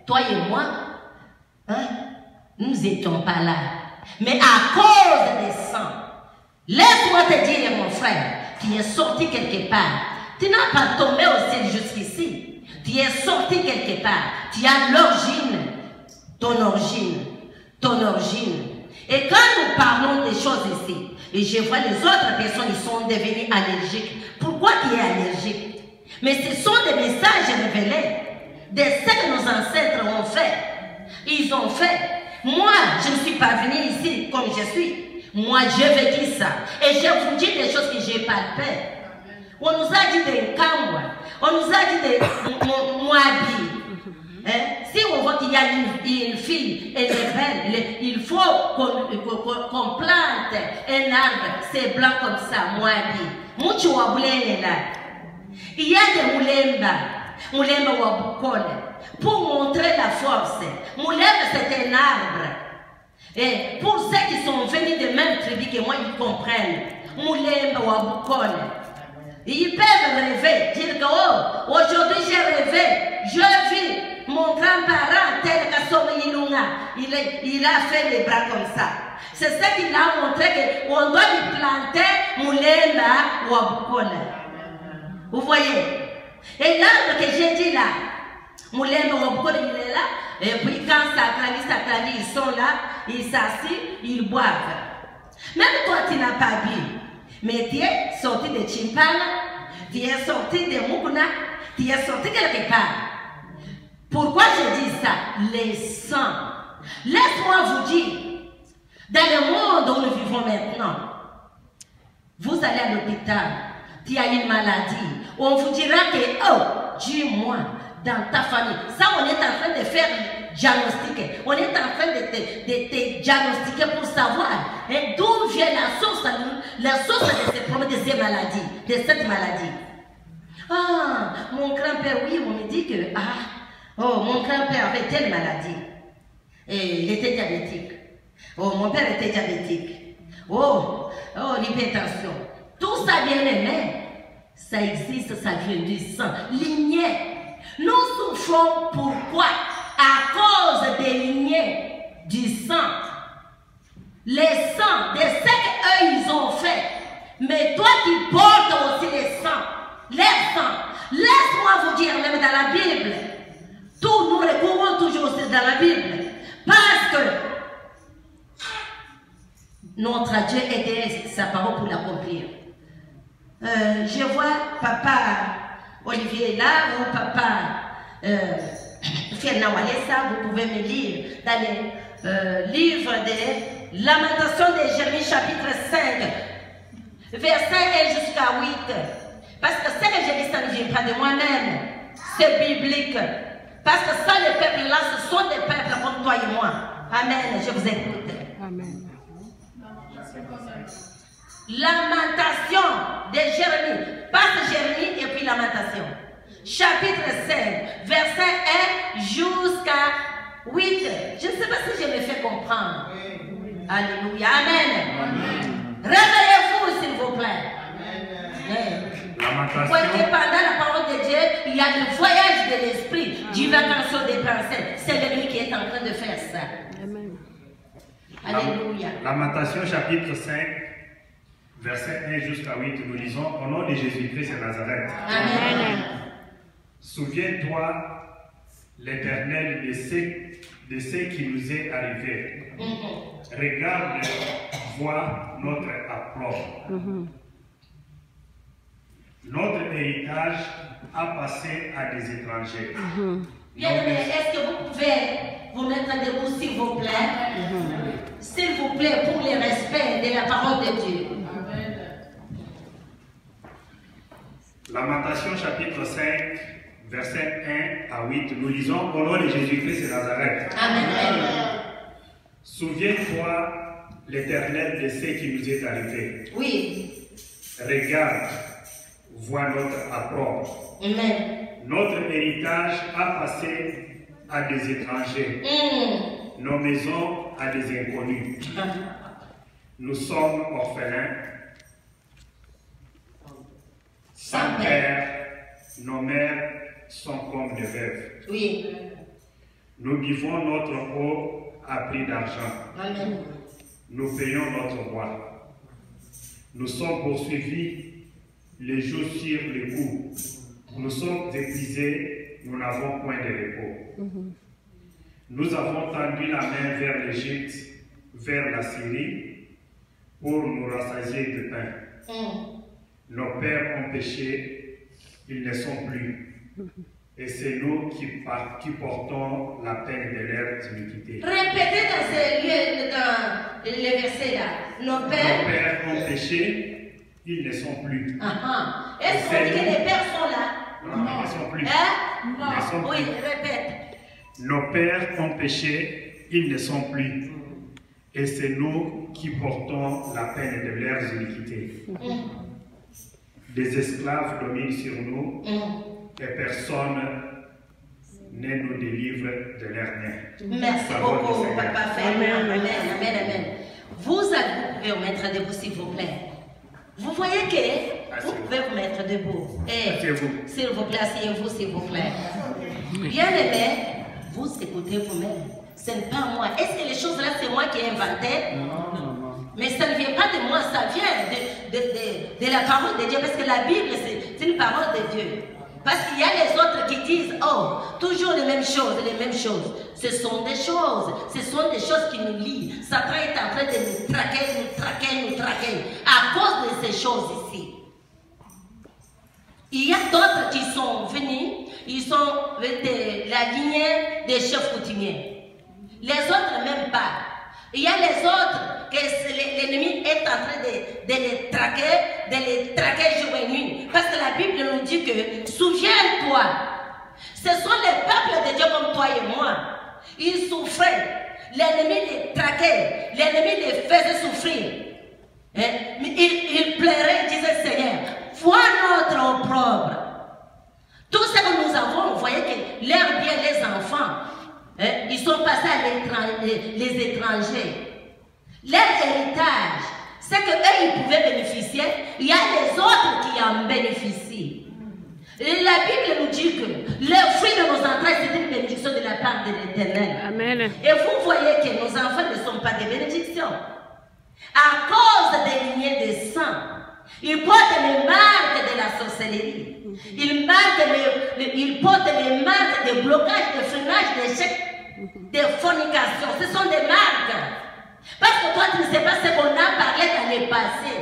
toi et moi, hein, nous n'étions pas là. Mais à cause des sangs, laisse-moi te dire, mon frère, tu es sorti quelque part. Tu n'as pas tombé au ciel jusqu'ici. Tu es sorti quelque part. Tu as l'origine, ton origine, ton origine. Et quand nous parlons des choses ici, et je vois les autres personnes qui sont devenues allergiques. Pourquoi tu es allergique? Mais ce sont des messages révélés de ce que nos ancêtres ont fait. Ils ont fait. Moi, je ne suis pas venu ici comme je suis. Moi, je veux dire ça. Et je vous dis des choses que j'ai palpées. On nous a dit des Kamwa. On nous a dit des Moabi. Hein? Si on voit qu'il y a une fille, elle est belle, il faut qu'on plante un arbre, c'est blanc comme ça, Moabi. Mucho wabulene là. Il y a des Moulemba Wabukole, pour montrer la force. Moulemba, c'est un arbre. Et pour ceux qui sont venus de même tribu que moi, ils comprennent. Moulemba Wabukole. Ils peuvent rêver, dire que oh, aujourd'hui j'ai rêvé, je vis mon grand-parent tel que Ilunga, il a fait les bras comme ça. C'est ça qu'il a montré qu'on doit lui planter Moulemba Wabukole. Vous voyez? Et l'arbre que j'ai dit là, Moulemba Wabukole, il est là, et puis quand Sakrali, ils sont là, ils s'assient, ils boivent. Même toi, tu n'as pas bu. Mais tu es sorti de Chimpana, tu es sorti de Mukuna, tu es sorti quelque part. Pourquoi je dis ça? Les sangs. Laisse-moi vous dire, dans le monde où nous vivons maintenant, vous allez à l'hôpital, tu as une maladie, on vous dira que, oh, dis-moi, dans ta famille, ça on est en train de faire diagnostiquer. On est en train de te diagnostiquer pour savoir d'où vient la source de ces problèmes, de ces maladies, de cette maladie. Ah, mon grand-père, oui, on me dit que, oh, mon grand-père avait telle maladie. Et il était diabétique. Oh, mon père était diabétique. Oh, l'hypertension. Tout ça, bien aimé, ça existe, ça vient du sang. Lignée. Nous souffrons pourquoi? À cause des lignées du sang. Les sangs, de ce qu'eux ils ont fait. Mais toi qui portes aussi les sangs, les sangs. Laisse-moi vous dire, même dans la Bible, tout nous recourons toujours aussi dans la Bible. Parce que notre Dieu aide sa parole pour l'accomplir. Je vois papa Olivier là, ou papa Fernand Walesa, vous pouvez me lire dans les livres de Lamentation de Jérémie chapitre 5, verset 1 jusqu'à 8. Parce que ce que j'ai dit, ça ne vient pas de moi-même, c'est biblique. Parce que ça, les peuples là, ce sont des peuples comme toi et moi. Amen, je vous écoute. Amen. Lamentation de Jérémie. Passe Jérémie et puis Lamentation. Chapitre 5, verset 1 jusqu'à 8. Je ne sais pas si je me fais comprendre. Alléluia. Amen. Réveillez-vous, s'il vous plaît. Vous voyez que pendant la parole de Dieu, il y a le voyage de l'esprit, divagation des pensées. C'est lui qui est en train de faire ça. Amen. Alléluia. Lamentation chapitre 5, verset 1 jusqu'à 8, nous lisons au nom de Jésus-Christ de Nazareth. Amen. Souviens-toi, l'Éternel, de ce qui nous est arrivé. Regarde, vois notre approche. Notre héritage a passé à des étrangers. Bien aimé, est-ce que vous pouvez vous mettre debout, s'il vous plaît? S'il vous plaît, pour le respect de la parole de Dieu. Lamentation chapitre 5, verset 1 à 8, nous lisons au nom de Jésus-Christ de Nazareth. Amen. Souviens-toi, l'Éternel, de ce qui nous est arrivé. Oui. Regarde, vois notre approche. Amen. Notre héritage a passé à des étrangers. Nos maisons à des inconnus. Nous sommes orphelins, sans père. Nos mères sont comme des veuves. Oui. Nous buvons notre eau à prix d'argent. Amen. Nous payons notre bois. Nous sommes poursuivis les jours sur les coups. Nous sommes épuisés, nous n'avons point de repos. Nous avons tendu la main vers l'Égypte, vers la Syrie, pour nous rassasier de pain. Nos pères ont péché, ils ne sont plus. Et c'est nous qui portons la peine de leur iniquité. Répétez dans ces lieux, dans les versets là. Nos pères ont péché, ils ne sont plus. Est-ce qu'on dit que les pères sont là? Non, ils ne sont plus. Hein? Non. Ils ne sont Oui, plus. répète. Nos pères ont péché, ils ne sont plus. Et c'est nous qui portons la peine de leurs iniquités. Des esclaves dominent sur nous et personne ne nous délivre de leurs mains. Merci beaucoup, Papa Frère. Amen, amen, amen. Vous pouvez vous mettre debout, s'il vous plaît. Vous voyez que vous pouvez vous mettre debout. S'il vous plaît, asseyez-vous, s'il vous plaît. Bien aimé, vous écoutez vous-même. Ce n'est pas moi. Est-ce que les choses-là, c'est moi qui ai inventé? Non. Mais ça ne vient pas de moi, ça vient de la parole de Dieu. Parce que la Bible, c'est une parole de Dieu. Parce qu'il y a les autres qui disent, oh, toujours les mêmes choses, les mêmes choses. Ce sont des choses qui nous lient. Satan est en train de nous traquer, à cause de ces choses ici. Il y a d'autres qui sont venus, ils sont de la lignée des chefs coutumiers. Les autres même pas. Il y a les autres que l'ennemi est en train de les traquer jour et nuit. Parce que la Bible nous dit que, souviens-toi, ce sont les peuples de Dieu comme toi et moi. Ils souffraient. L'ennemi les traquait. L'ennemi les faisait souffrir. Il pleurait, il disait, Seigneur, vois notre opprobre. Tout ce que nous avons, vous voyez que leurs biens, les enfants, ils sont passés à les étrangers. Leur héritage, c'est qu'eux, ils pouvaient bénéficier. Il y a les autres qui en bénéficient. Et la Bible nous dit que le fruit de nos entrailles, c'est une bénédiction de la part de l'Éternel. Amen. Et vous voyez que nos enfants ne sont pas des bénédictions. À cause des lignées de sang, ils portent les marques de la sorcellerie. Ils portent les marques de blocage, de freinage, d'échec, de fornication. Ce sont des marques. Parce que toi, tu ne sais pas ce qu'on a parlé dans le passé.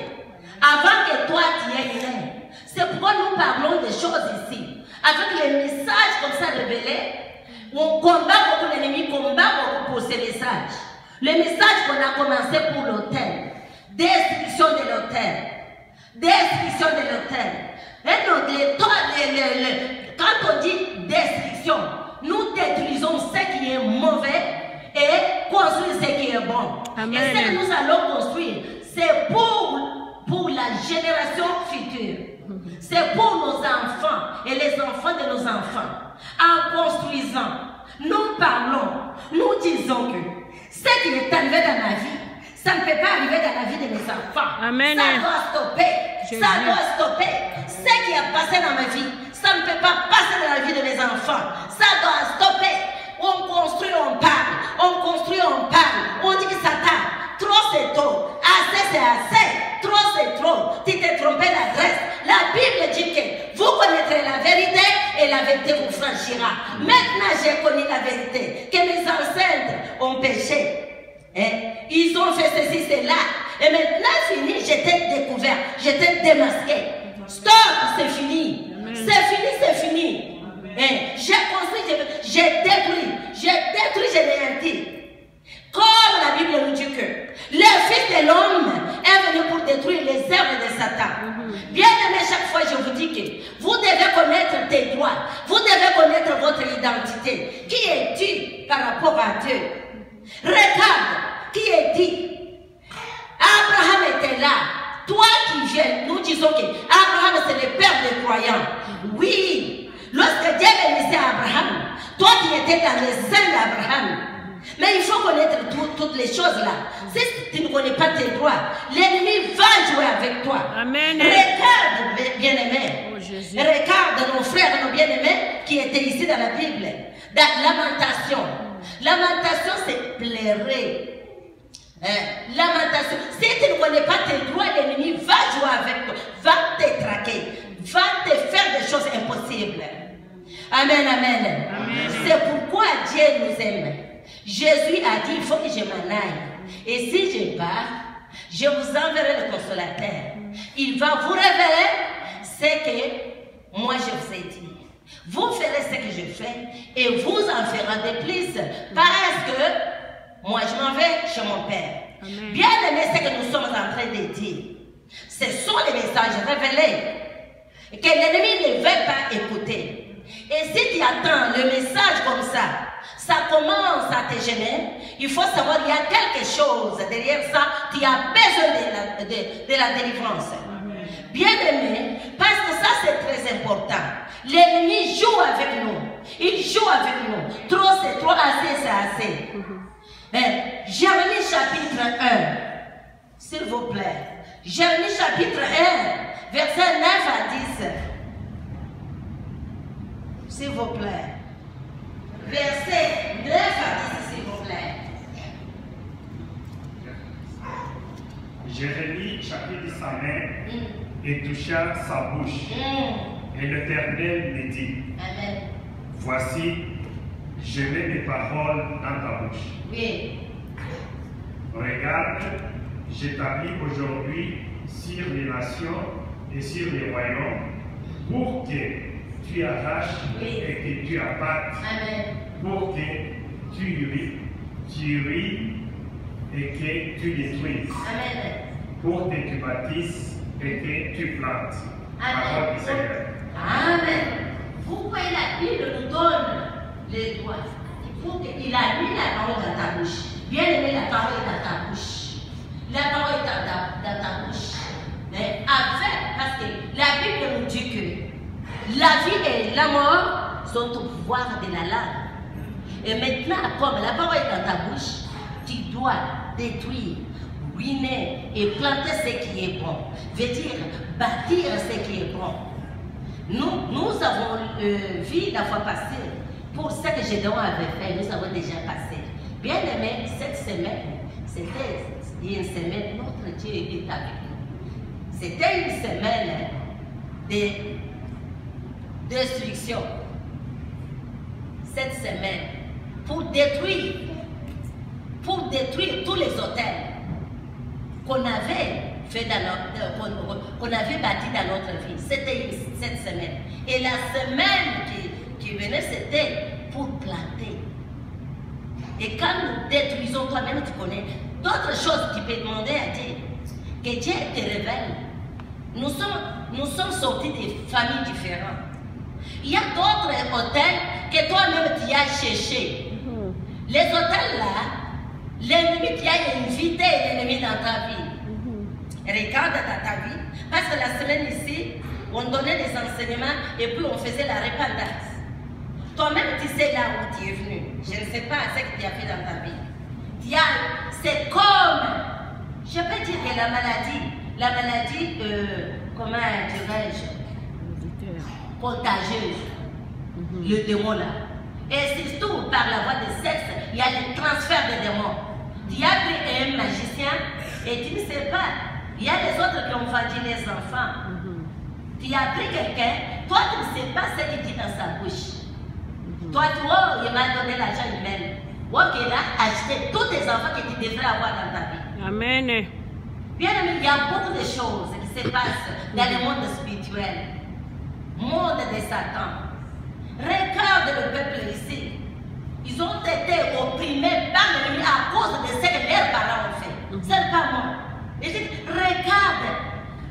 Avant que toi, tu aies né. C'est pourquoi nous parlons des choses ici. Avec les messages comme ça révélés, on combat beaucoup, l'ennemi combat beaucoup pour ces messages. Le message qu'on a commencé pour l'autel. Destruction de l'autel. Destruction de l'autel. Et donc, quand on dit destruction, nous détruisons ce qui est mauvais et construire ce qui est bon. Amen. Et ce que nous allons construire, c'est pour la génération future. C'est pour nos enfants et les enfants de nos enfants. En construisant, nous parlons, nous disons que ce qui est arrivé dans ma vie, ça ne peut pas arriver dans la vie de mes enfants. Amen. Ça doit stopper. Jésus. Ça doit stopper. Ce qui a passé dans ma vie, ça ne peut pas passer dans la vie de mes enfants. Ça doit stopper. On construit, on parle. On construit, on parle. On dit que ça tape. Trop c'est trop. Assez c'est assez. Trop c'est trop. Tu t'es trompé l'adresse. La Bible dit que vous connaîtrez la vérité et la vérité vous franchira. Maintenant j'ai connu la vérité. Que mes ancêtres ont péché. Ils ont fait ceci, cela. Et maintenant fini, j'étais découvert. J'étais démasqué. Stop, c'est fini. C'est fini, c'est fini. J'ai construit, j'ai détruit, j'ai néanti. Comme la Bible nous dit que le Fils de l'homme est venu pour détruire les œuvres de Satan. Bien aimé, chaque fois je vous dis que vous devez connaître tes droits, vous devez connaître votre identité. Qui es-tu par rapport à Dieu? Regarde, qui est-il? Abraham était là. Toi qui viens, nous disons que Abraham c'est le père des croyants. Oui, lorsque Dieu bénissait Abraham, toi qui étais dans les seins d'Abraham. Mais il faut connaître toutes les choses là. Si tu ne connais pas tes droits, l'ennemi va jouer avec toi. Amen. Regarde, bien-aimé. Oh, regarde nos frères, nos bien-aimés qui étaient ici dans la Bible. Dans Lamentation. Lamentation, c'est pleurer. Lamentation. Si tu ne connais pas tes droits, l'ennemi va jouer avec toi, va te traquer, va te faire des choses impossibles. Amen, amen. C'est pourquoi Dieu nous aime. Jésus a dit, il faut que je m'en aille. Et si je pars, je vous enverrai le consolateur. Il va vous révéler ce que moi je vous ai dit. Vous ferez ce que je fais et vous en ferez de plus. Parce que moi je m'en vais chez mon Père. Amen. Bien aimé, ce que nous sommes en train de dire, ce sont les messages révélés que l'ennemi ne veut pas écouter. Et si tu attends le message comme ça commence à te gêner, il faut savoir qu'il y a quelque chose derrière ça, tu as besoin de la délivrance. Bien aimé, parce que ça c'est très important. L'ennemi joue avec nous. Il joue avec nous. Trop c'est trop, assez c'est assez. Jérémie chapitre 1, s'il vous plaît. Jérémie chapitre 1, verset 9 à 10. S'il vous plaît. Verset 9 à 10, s'il vous plaît. Jérémie chapitre sa main et toucha sa bouche. Et l'Éternel me dit, Amen. Voici, je mets mes paroles dans ta bouche. Oui. Regarde, j'établis aujourd'hui sur les nations et sur les royaumes pour que tu arraches et que tu abattes. Amen. Pour que tu ris et que tu détruises. Amen. Pour que tu bâtisses et que tu plantes. Amen. Du Seigneur. Amen. Vous voyez, la Bible nous donne les droits. Il a mis la parole dans ta bouche. Bien aimé, la parole est dans ta bouche. La parole est dans ta bouche. Mais avec, parce que la Bible nous dit que la vie et la mort sont au pouvoir de la langue. Et maintenant, comme la parole est dans ta bouche, tu dois détruire, ruiner et planter ce qui est bon. Veut dire bâtir ce qui est bon. Nous avons vu la fois passée, pour ce que Gédéon avait fait, nous avons déjà passé. Bien aimé, cette semaine, c'était une semaine, notre Dieu est avec nous. C'était une semaine de destruction. Cette semaine, pour détruire tous les hôtels qu'on avait fait qu'on avait bâti dans notre vie. C'était cette semaine. Et la semaine qui venait, c'était pour planter. Et quand nous détruisons, toi-même tu connais d'autres choses, tu peux demander à Dieu. Que Dieu te révèle. Nous sommes sortis de familles différentes. Il y a d'autres hôtels que toi-même tu as cherché. Les hôtels là, l'ennemi qui a invité l'ennemi dans ta vie. Regarde dans ta vie, parce que la semaine ici, on donnait des enseignements et puis on faisait la repentance. Toi-même, tu sais là où tu es venu. Je ne sais pas ce que tu as fait dans ta vie. C'est comme, je peux dire que la maladie, comment dirais-je, contagieuse, le démon là. Et surtout par la voie de sexe, il y a le transfert de démons. Tu as pris un magicien et tu ne sais pas. Il y a les autres qui ont vendu les enfants. Tu as pris quelqu'un, toi tu ne sais pas ce qu'il dit dans sa bouche. Toi, il m'a donné l'argent humain. Moi qui a acheté tous tes enfants que tu devrais avoir dans ta vie. Amen. Bien aimé, il y a beaucoup de choses qui se passent dans le monde spirituel. Monde de Satan. Regarde le peuple ici. Ils ont été opprimés par l'ennemi à cause de ce que leurs parents ont fait. C'est pas moi. Il dit, regarde,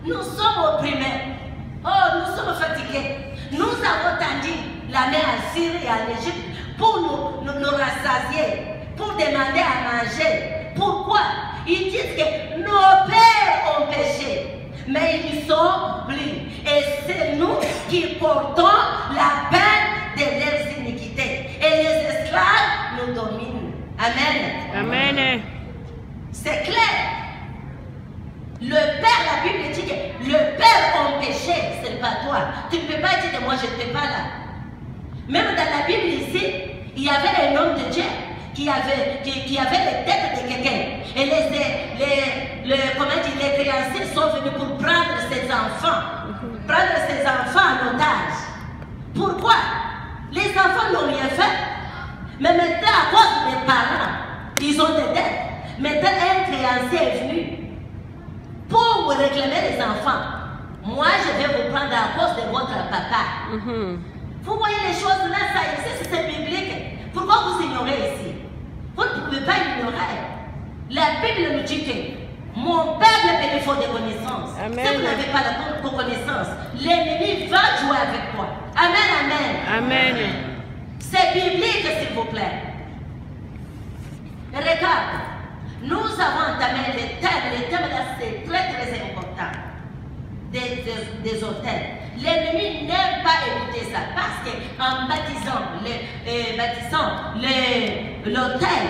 nous sommes opprimés. Oh, nous sommes fatigués. Nous avons tendu la main à Syrie et à l'Égypte pour nous rassasier, pour demander à manger. Pourquoi? Ils disent que nos pères ont péché, mais ils sont plus. Et c'est nous qui portons la peine de leurs iniquités. Et les esclaves nous dominent. Amen. Amen. C'est clair. Le Père, la Bible dit que le Père a péché, ce n'est pas toi. Tu ne peux pas dire que moi je n'étais pas là. Même dans la Bible ici, il y avait un homme de Dieu avait les têtes de quelqu'un. Et les créanciers sont venus pour prendre ses enfants. Prendre ses enfants en otage. Pourquoi? Les enfants n'ont rien fait. Mais maintenant, à cause des parents, ils ont des dettes. Maintenant, un créancier est venu pour vous réclamer les enfants. Moi, je vais vous prendre à cause de votre papa. Vous voyez les choses là, ça existe, c'est biblique. Pourquoi vous ignorez ici? Vous ne pouvez pas ignorer. La Bible nous dit que mon peuple est faute de connaissances. Si vous n'avez pas la connaissance, l'ennemi va jouer avec toi. Amen, amen. Amen. C'est biblique, s'il vous plaît. Regarde, nous avons entamé les thèmes là, c'est très très important. Des hôtels. L'ennemi n'aime pas écouter ça parce qu'en baptisant l'hôtel,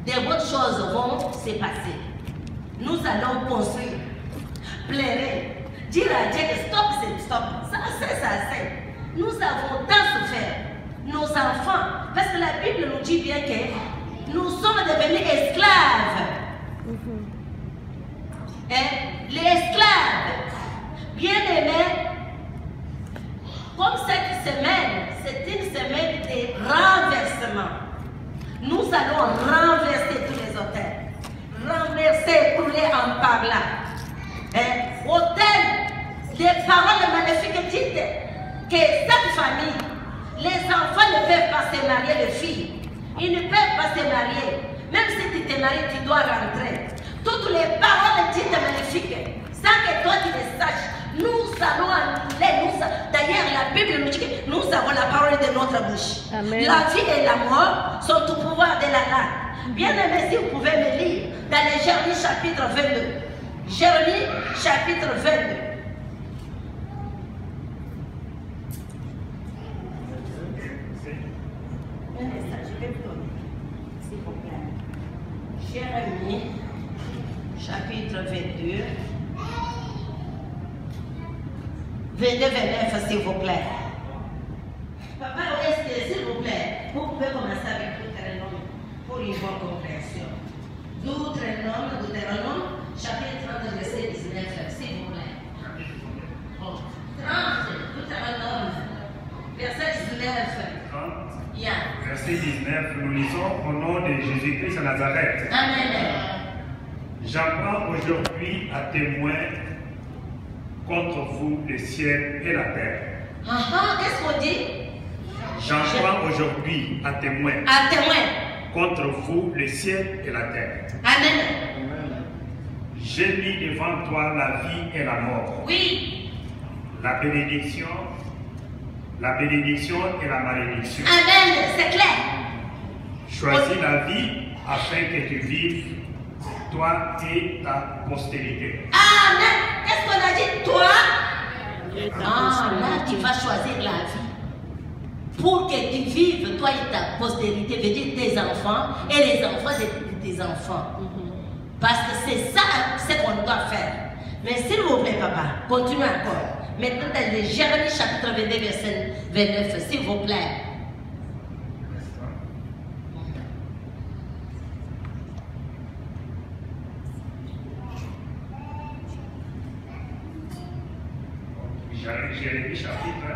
des bonnes choses vont se passer. Nous allons construire, pleurer, dire à Dieu que stop, c'est stop, ça c'est. Nous avons tant souffert, nos enfants, parce que la Bible nous dit bien que nous sommes devenus esclaves. Et les esclaves, bien aimés, comme cette semaine, c'est une semaine de renversement. Nous allons renverser tous les hôtels. Renverser, couler en par là. Hôtel, des paroles maléfiques dites que cette famille, les enfants ne peuvent pas se marier, les filles. Ils ne peuvent pas se marier. Même si tu t'es marié, tu dois rentrer. Toutes les paroles dites maléfiques, sans que toi tu les saches, nous allons annuler. D'ailleurs, la Bible nous dit que nous avons la parole de notre bouche. Amen. La vie et la mort sont au pouvoir de la langue. Bien aimé, si vous pouvez me lire dans les Jérémie chapitre 22. Jérémie chapitre 22. Jérémie chapitre 22. 29, s'il vous plaît. Papa, s'il vous plaît, vous pouvez commencer avec Deutéronome pour une bonne compréhension. Deutéronome, chapitre 30, verset 19, s'il vous plaît. 30, Deutéronome, verset 19. 30, Yeah. verset 19, nous lisons au nom de Jésus-Christ à Nazareth. Amen. J'en prends aujourd'hui à témoin contre vous le ciel et la terre. Qu'est-ce qu'on dit? J'en prends aujourd'hui à témoin À témoin. contre vous le ciel et la terre. Amen. J'ai mis devant toi la vie et la mort, Oui. la bénédiction et la malédiction. Amen. C'est clair. Choisis la vie afin que tu vives, toi et ta postérité. Amen. Qu'est-ce qu'on a dit? Toi? Là, tu vas choisir la vie. Pour que tu vives, toi et ta postérité, veut dire tes enfants et les enfants de tes enfants. Parce que c'est ça ce qu'on doit faire. Mais s'il vous plaît, papa, continue encore. Maintenant, dans le Jérémie chapitre 22, verset 29, s'il vous plaît. Jérémie chapitre.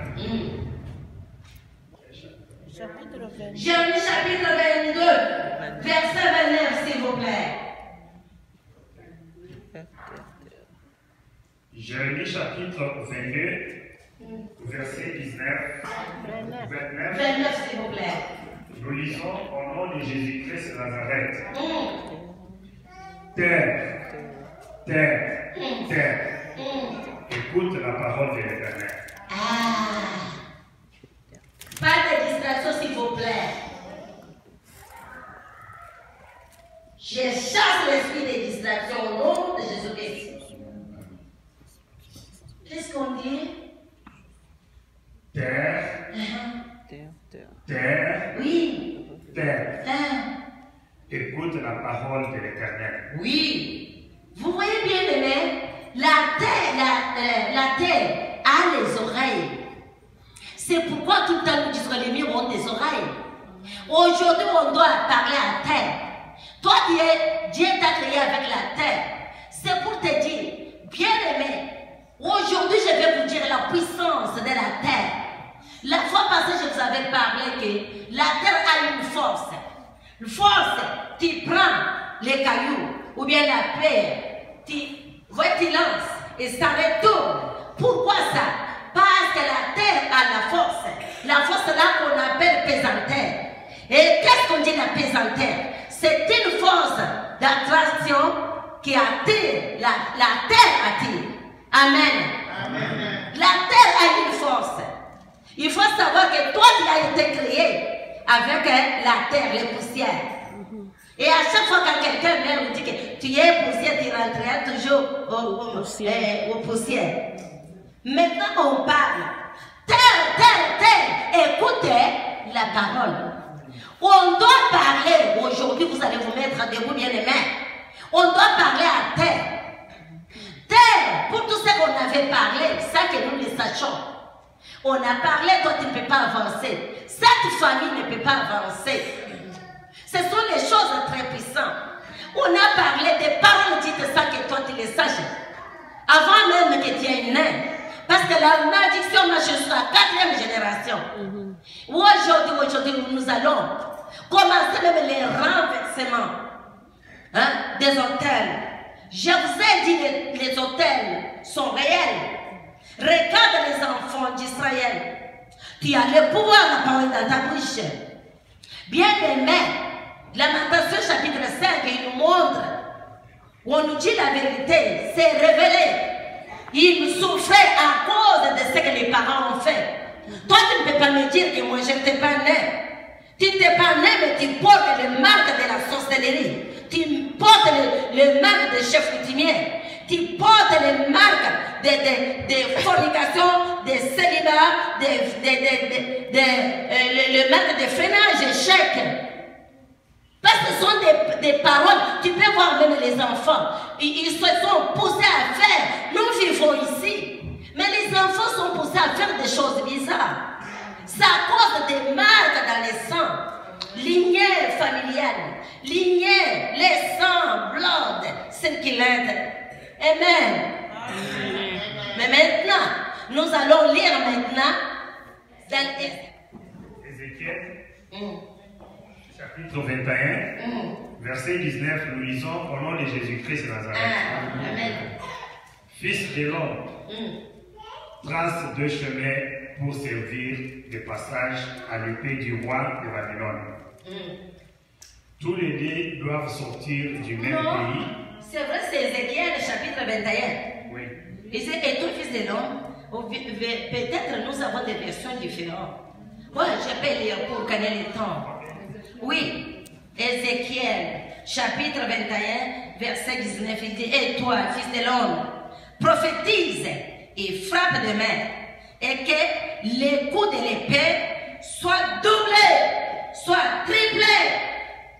Jérémie chapitre 22, verset 29, s'il vous plaît. Jérémie chapitre 22, verset 19, 29, s'il vous plaît. nous lisons au nom de Jésus-Christ de Nazareth. Terre, terre, terre, écoute la parole de l'Éternel. Pas de distraction, s'il vous plaît. Je chasse l'esprit des distractions au nom de Jésus-Christ. Qu'est-ce qu'on dit? Terre, terre, Oui. terre, écoute la parole de l'Éternel. Oui. Vous voyez bien, aimé, la terre a les oreilles. C'est pourquoi tout le temps nous disons les murs ont des oreilles. Aujourd'hui, on doit parler à forces, tu prends les cailloux ou bien la pierre, tu lances et ça retourne. Pourquoi ça? Parce que la terre a la force là qu'on appelle pesanteur. Et qu'est-ce qu'on dit la pesanteur? C'est une force d'attraction qui attire, la terre attire. Amen. Amen. La terre a une force. Il faut savoir que toi tu as été créé avec la terre, les poussières. Et à chaque fois que quelqu'un vient nous dit que tu es poussière, tu rentreras toujours aux poussières. Maintenant on parle. Terre, écoutez la parole. On doit parler, aujourd'hui vous allez vous mettre debout bien aimés. On doit parler à terre. Terre, pour tout ce qu'on avait parlé, ça que nous le sachons. On a parlé, toi tu ne peux pas avancer. Cette famille ne peut pas avancer. Ce sont les choses très puissantes. On a parlé des paroles dites ça que toi tu les saches. Avant même que tu aies né. Parce que la malédiction marche sur la 4e génération. Aujourd'hui, nous allons commencer même les renversements des autels. Je vous ai dit les autels sont réels. Regarde les enfants d'Israël. Tu as le pouvoir de parler dans ta bouche. Bien aimé, Lamentation chapitre 5, il nous montre où on nous dit la vérité, c'est révélé. Il souffrait à cause de ce que les parents ont fait. Toi, tu ne peux pas me dire que moi, je ne t'ai pas né. Tu ne t'es pas né, mais tu portes les marques de la sorcellerie. Tu portes les marques des chefs coutumiers. Tu portes les marques de fornication, de célibat, les marques de freinage, échec. Parce que ce sont des paroles, tu peux voir même les enfants, ils se sont poussés à faire. Nous vivons ici, mais les enfants sont poussés à faire des choses bizarres. C'est à cause des marques dans les sangs, lignée familiale, lignée, les sangs, blood, circulaire. Amen. Amen. Mais maintenant, nous allons lire maintenant dans Ézéchiel. Chapitre 21, verset 19, nous lisons au nom de Jésus-Christ de Nazareth. Amen. Fils de l'homme, trace deux chemins pour servir de passage à l'épée du roi de Babylone. Tous les deux doivent sortir du même pays. C'est vrai, c'est Ézéchiel chapitre 21. Oui. Et toi, fils de l'homme, peut-être nous avons des versions différentes. Moi, je peux lire pour gagner le temps. Oui, Ézéchiel, chapitre 21, verset 19, il dit, et toi, fils de l'homme, prophétise et frappe de main, et que les coups de l'épée soient doublés, soient triplés.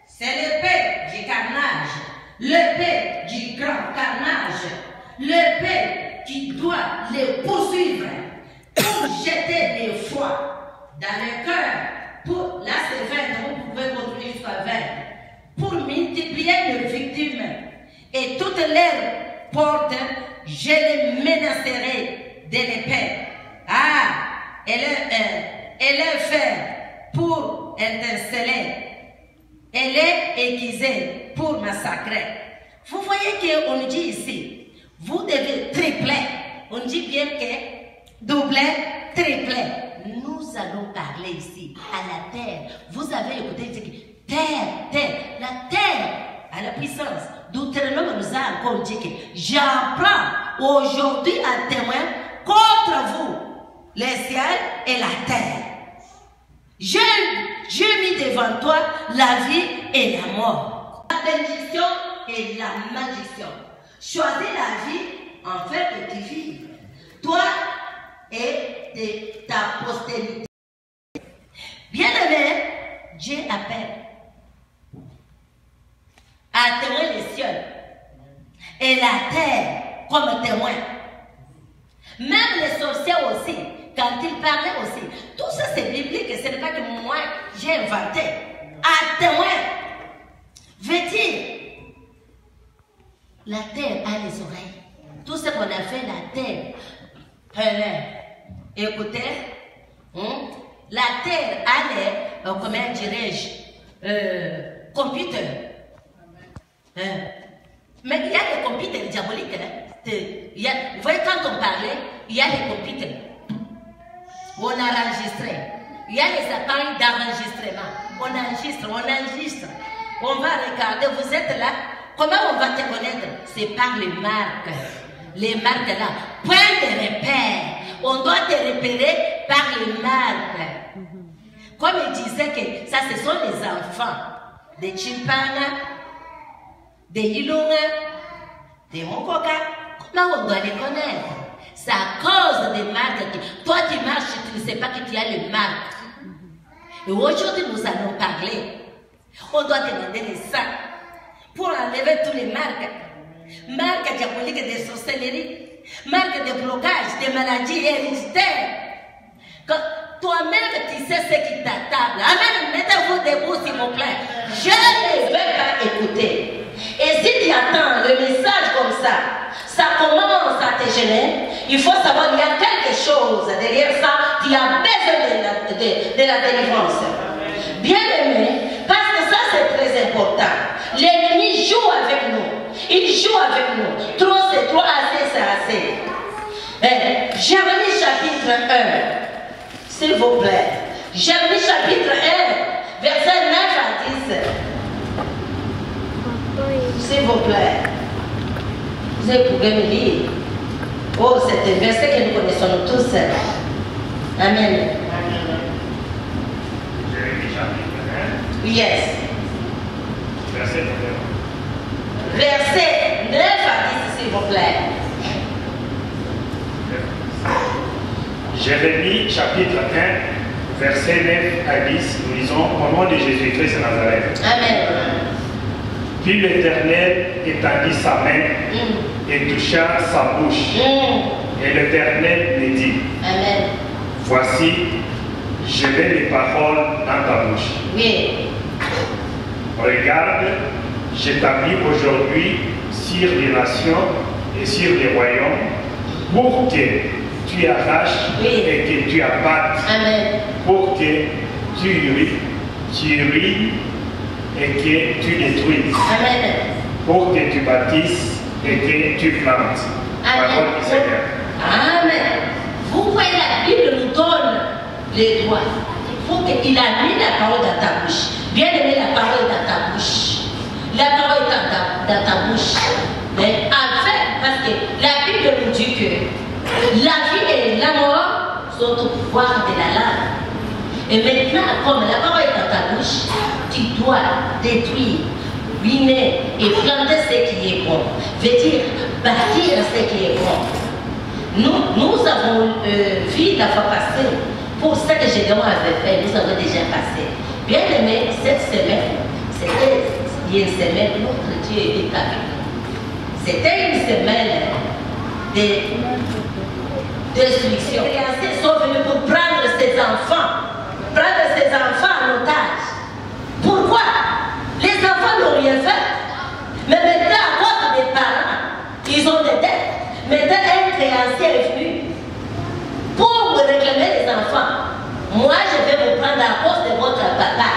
C'est l'épée du carnage, l'épée du grand carnage, l'épée qui doit les poursuivre pour jeter les foi dans le cœur. Pour, là c'est 20, vous pouvez continuer jusqu'à 20. Pour multiplier les victimes et toutes leurs portes, je les menacerai de l'épée. Et les fer pour interceller, et les aiguiser pour massacrer. Vous voyez qu'on nous dit ici, vous devez tripler. On dit bien que doubler, tripler. Nous allons parler ici à la terre. Vous avez écouté, terre, la terre a la puissance. Deutéronome nous a encore dit que j'apprends aujourd'hui à témoin contre vous les ciels et la terre. J'ai mis devant toi la vie et la mort, la bénédiction et la malédiction. Choisis la vie en fait que tu vis. Toi et de ta postérité. Bien-aimé, Dieu appelle à témoin les cieux et la terre comme témoin. Même les sorciers aussi, quand ils parlaient aussi, tout ça c'est biblique, ce n'est pas que moi j'ai inventé. À témoin, veut dire, la terre a les oreilles. Tout ce qu'on a fait, la terre, écoutez, la terre a les, comment dirais-je, computer. Hein? Mais il y a des computers diaboliques. Hein? Vous voyez, quand on parlait, il y a les computers. On enregistre. Il y a les appareils d'enregistrement. On enregistre. On va regarder, vous êtes là. Comment on va te connaître? C'est par les marques. Les marques là. Point de repère. On doit te repérer par les marques. Comme il disait que ça, ce sont les enfants des Chimpana, des Ilunga, des Mokoka. Comment on doit les connaître? C'est à cause des marques. Toi, tu marches, tu ne sais pas que tu as les marques. Et aujourd'hui, nous allons parler. On doit demander les sacs pour enlever tous les marques. Marques diaboliques de sorcellerie, marques de blocage, de maladies héréditaires. Toi-même, tu sais ce qui t'attable. Amen. Mettez-vous debout, s'il vous plaît. Je ne vais pas écouter. Et si tu attends le message comme ça commence à te gêner, il faut savoir qu'il y a quelque chose derrière ça qui a besoin de la délivrance. Bien aimé, parce que ça c'est très important. L'ennemi joue avec nous. Il joue avec nous. Trop c'est trop, assez c'est assez. Jérémie chapitre 1. S'il vous plaît. Jérémie chapitre 1, verset 9 à 10. S'il vous plaît. Vous pouvez me lire. Oh, c'est un verset que nous connaissons tous. Amen. Jérémie chapitre 1. Yes. Verset 9. Verset 9 à 10, s'il vous plaît. Jérémie chapitre 1, verset 9 à 10, nous lisons au nom de Jésus-Christ de Nazareth. Amen. Puis l'Éternel étendit sa main et toucha sa bouche. Et l'Éternel me dit, Amen. voici, je mets mes paroles dans ta bouche. Oui. Regarde, j'établis aujourd'hui sur les nations et sur les royaumes pour que tu arraches et que tu abattes. Amen. Pour que tu ris et que tu détruises. Amen. Pour que tu bâtisses et que tu plantes. Parole du Seigneur. Amen. Vous voyez, la Bible nous donne les droits. Il faut qu'il a mis la parole dans ta bouche. Bien aimé, la parole dans ta bouche. La parole est dans ta bouche. Mais enfin, parce que la Bible nous dit que la vie et la mort sont au pouvoir de la langue. Et maintenant, comme la parole est dans ta bouche, tu dois détruire, ruiner et planter ce qui est bon. Veut dire bâtir ce qui est bon. Nous avons vu la fois passée, pour ce que Gédéon avait fait, nous avons déjà passé. Bien aimé, cette semaine, c'était une semaine, notre Dieu était avec nous. C'était une semaine de destruction. Les créanciers sont venus pour prendre ses enfants en otage. Pourquoi? Les enfants n'ont rien fait. Mais maintenant, à cause des parents, ils ont des dettes. Maintenant, un créancier est venu pour vous réclamer les enfants. Moi, je vais vous prendre à cause de votre papa.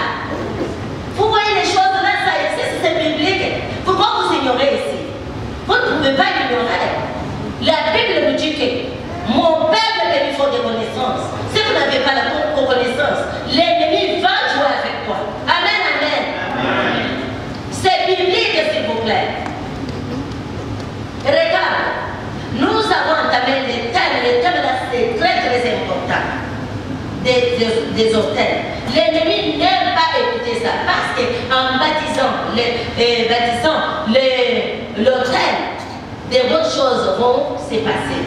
Vous voyez les choses là, ça existe, c'est biblique. Pourquoi vous ignorez ici? Vous ne pouvez pas l'ignorer. La Bible nous dit que mon peuple il faut des connaissances. Si vous n'avez pas la connaissance, l'ennemi va jouer avec toi. Amen, amen. Amen. C'est biblique, s'il vous plaît. Regarde, nous avons entamé les thèmes là, c'est très très important. Des hôtels. L'ennemi n'aime pas écouter ça parce qu'en baptisant l'hôtel, des bonnes choses vont se passer.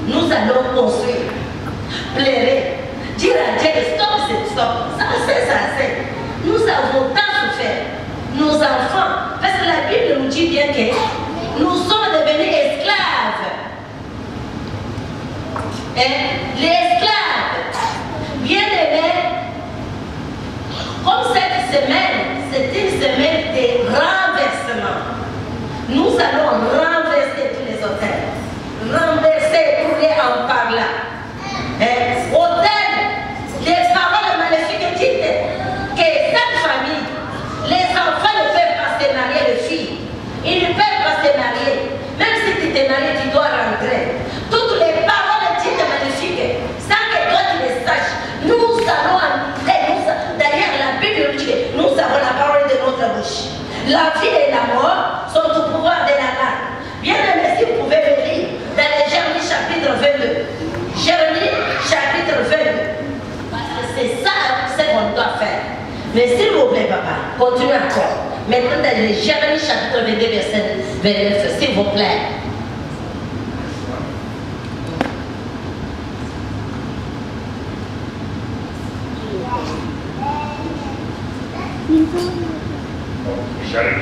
Nous allons construire, plairer, dire à Dieu de stop, c'est stop. Ça c'est. Nous avons tant souffert. Nos enfants, parce que la Bible nous dit bien que nous sommes devenus esclaves. Et les esclaves, bien aimés, comme cette semaine, c'est une semaine de renversement. Nous allons renverser tous les hôtels. Renverser, rouler en par là. Hôtel, les paroles maléfiques dites que cette famille, les enfants vie et la mort sont au pouvoir de la langue. Bien aimé, si vous pouvez le lire dans les Jérémie chapitre 22. Jérémie chapitre 22. Parce que c'est ça ce qu'on doit faire. Mais s'il vous plaît, papa, continuez encore. Maintenant, dans les Jérémie chapitre 22, verset 29, s'il vous plaît.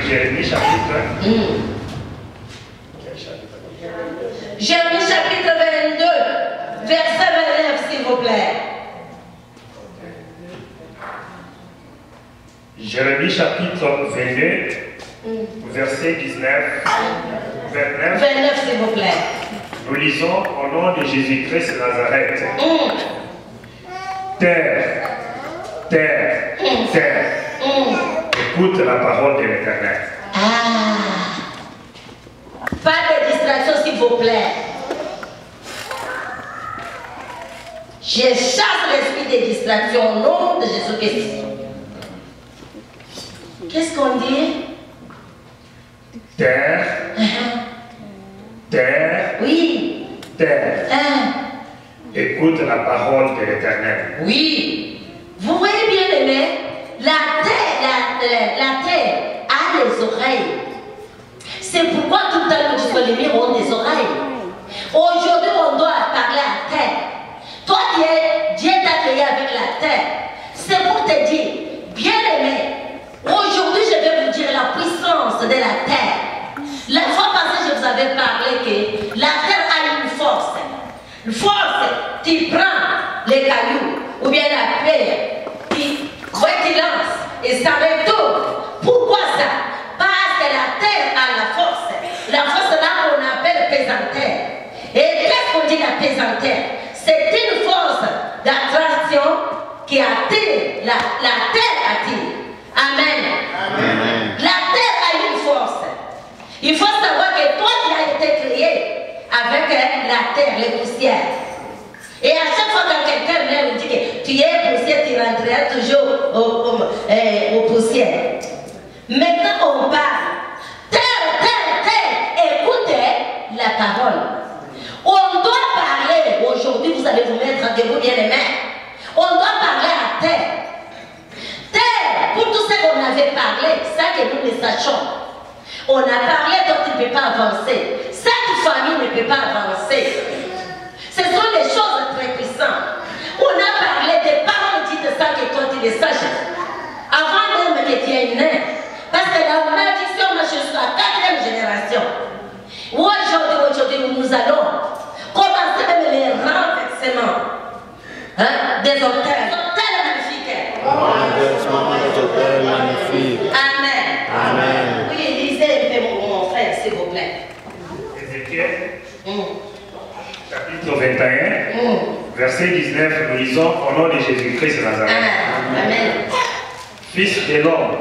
Jérémie chapitre. Jérémie chapitre 22, verset 29, s'il vous plaît. Jérémie chapitre 22, verset 19, 29, s'il vous plaît. Nous lisons au nom de Jésus-Christ de Nazareth. Terre, terre, terre. Écoute la parole de l'Éternel. Pas de distraction, s'il vous plaît. Je chasse l'esprit de distraction au nom de Jésus-Christ. Qu'est-ce qu'on dit? Terre, terre, oui. Terre. Écoute la parole de l'Éternel. Oui. Vous voyez bien aimé, la terre a les oreilles. C'est pourquoi tout le temps les disponibles ont des oreilles. Aujourd'hui, on doit parler à la terre. Toi, Dieu t'a créé avec la terre. C'est pour te dire, bien aimé, aujourd'hui, je vais vous dire la puissance de la terre. La fois passée, je vous avais parlé que la terre a une force. Une force, tu prends les cailloux ou bien la pierre, tu lances et ça retourne. Pourquoi ça? Parce que la terre a la force. La force là qu'on appelle pesanteur. Et qu'est-ce qu'on dit la pesanteur? C'est une force d'attraction qui attire, la terre attire. Amen. Amen. La terre a une force. Il faut savoir que toi qui as été créé avec la terre, les poussières. Et à chaque fois que quelqu'un me dit que tu es poussière, tu rentreras toujours aux poussières. Maintenant on parle. Terre, terre, terre, écoutez la parole. On doit parler. Aujourd'hui, vous allez vous mettre debout bien les mains. On doit parler à terre. Terre, pour tout ce qu'on avait parlé, ça que nous le sachons. On a parlé donc tu ne peux pas avancer. Cette famille ne peut pas avancer. Ce sont des choses très puissantes. On a parlé des paroles dites ça que toi tu les saches. Avant même que tu aies né. Parce que la malédiction marche sur la 4e génération. Aujourd'hui, nous allons commencer même les renversements des hôtels. Hôtels magnifiques. Hôtels magnifiques. Amen. Amen. Oui, lisez mon frère, s'il vous plaît. Ézéchiel, chapitre 21, verset 19, nous lisons au nom de Jésus-Christ de Nazareth. Amen. Fils de l'homme,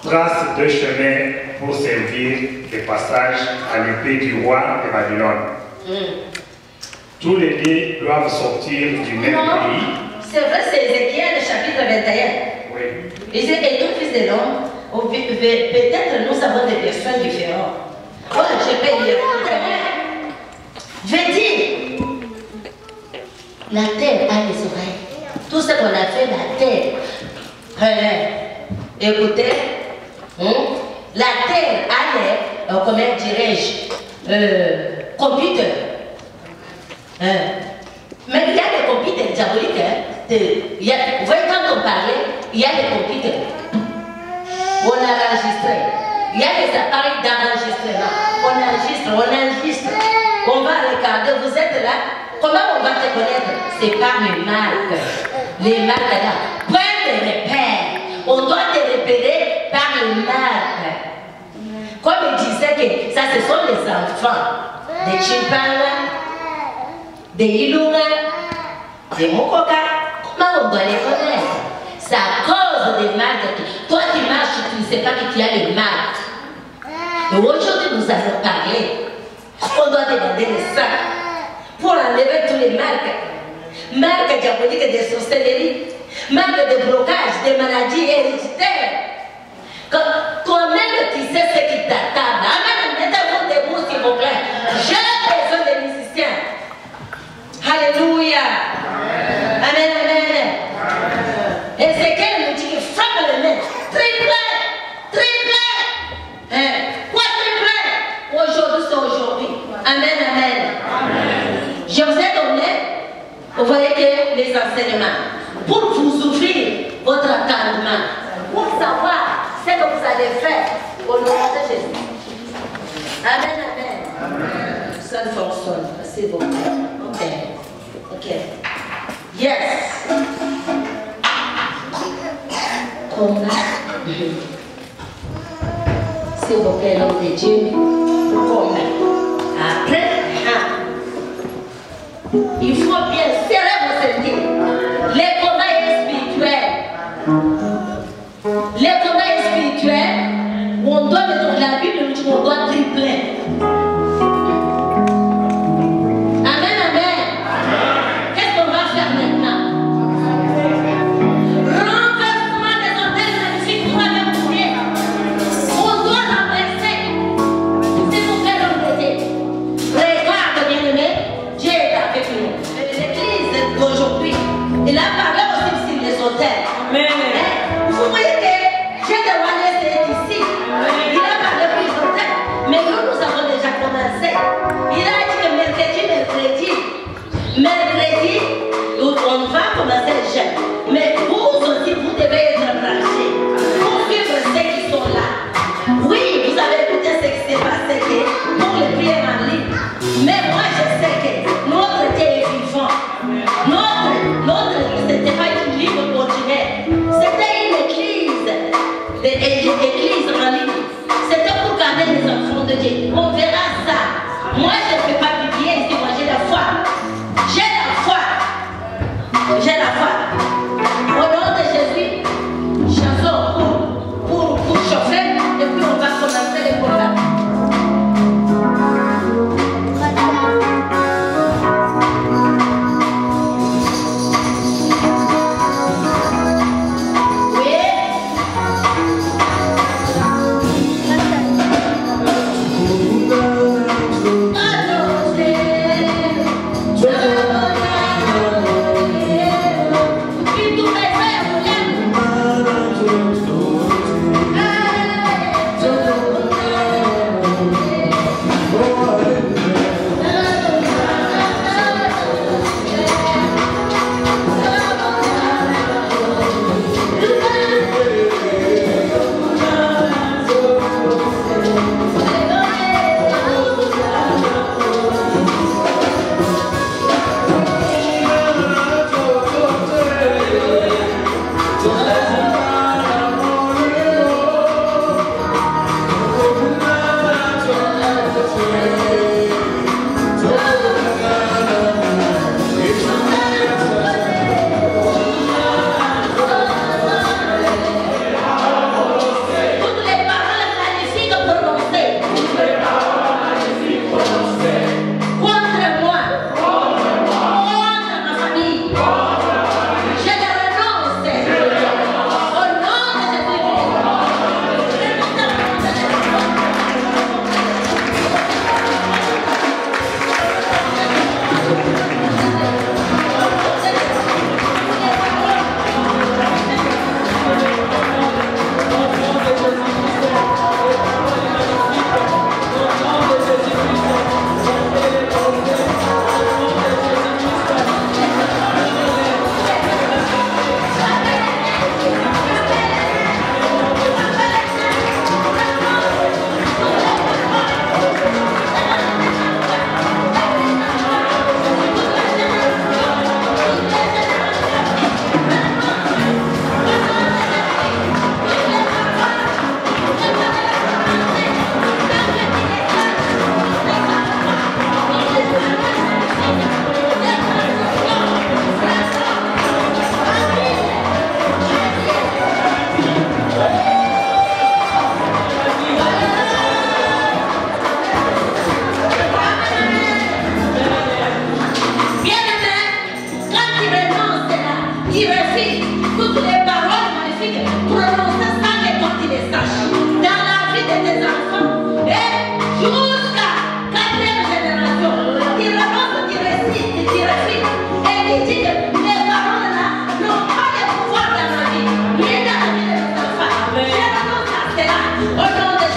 trace deux chemins pour servir de passage à l'épée du roi de Babylone. Tous les deux doivent sortir du même pays. C'est vrai, c'est Ézéchiel, chapitre 21. Oui. Il dit, et tout fils de l'homme, peut-être nous avons des personnes différentes. Oh, je peux lire. Je dis, la terre a les oreilles. Tout ce qu'on a fait, la terre. Écoutez, la terre a les, comment dirais-je, computer. Mais il y a des computers diaboliques. Vous voyez, quand on parlait, il y a des computers. On a enregistré. Il y a des appareils d'enregistrement. On enregistre. On va regarder. Vous êtes là. Comment on va te connaître? C'est par les marques. Les marques là. Point de repère. On doit te repérer par les marques. Comme il disait que ça, ce sont les enfants. Des chimpanzés, des ilunga, des mokoka. Comment on doit les connaître? C'est à cause des marques. Toi qui marches, tu ne sais pas que tu as les marques. Et aujourd'hui, nous allons parler. On doit demander les sacs pour enlever tous les marques. Marques diaboliques de sorcellerie, marques de blocage, de maladies héréditaires. Quand même tu sais ce qui t'attend. Amen. Mettez-vous debout s'il vous plaît. J'ai besoin des musiciens. Alléluia. Amen, amen. Et c'est qu'elle nous dit qu'il frappe les mains. Triplé. Quoi triplé? Aujourd'hui, c'est aujourd'hui. Amen, amen. Je vous ai donné, vous voyez que les enseignements, pour vous ouvrir votre entendement, pour savoir ce que vous allez faire au nom de Jésus. Amen, amen. Ça fonctionne, c'est bon. Ok. Yes. Combat. S'il vous plaît, l'homme de Dieu. Combat. Après, il faut bien serrer vos ceintures. Les combats spirituels. Les combats spirituels, on doit mettre la Bible, nous dit qu'on doit tripler. Amen, amen. Qu'est-ce qu'on va faire maintenant? Renversement des hôtels magnifiques pour aller mourir. On doit renverser. S'il vous plaît, l'homme de Dieu. Regarde, bien-aimé, Dieu est avec nous. L'église d'aujourd'hui, il a parlé aussi sur les hôtels. Amen. Vous voyez que j'ai demandé c'est ici. Il a parlé plus hôtels. Mais nous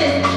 Jésus.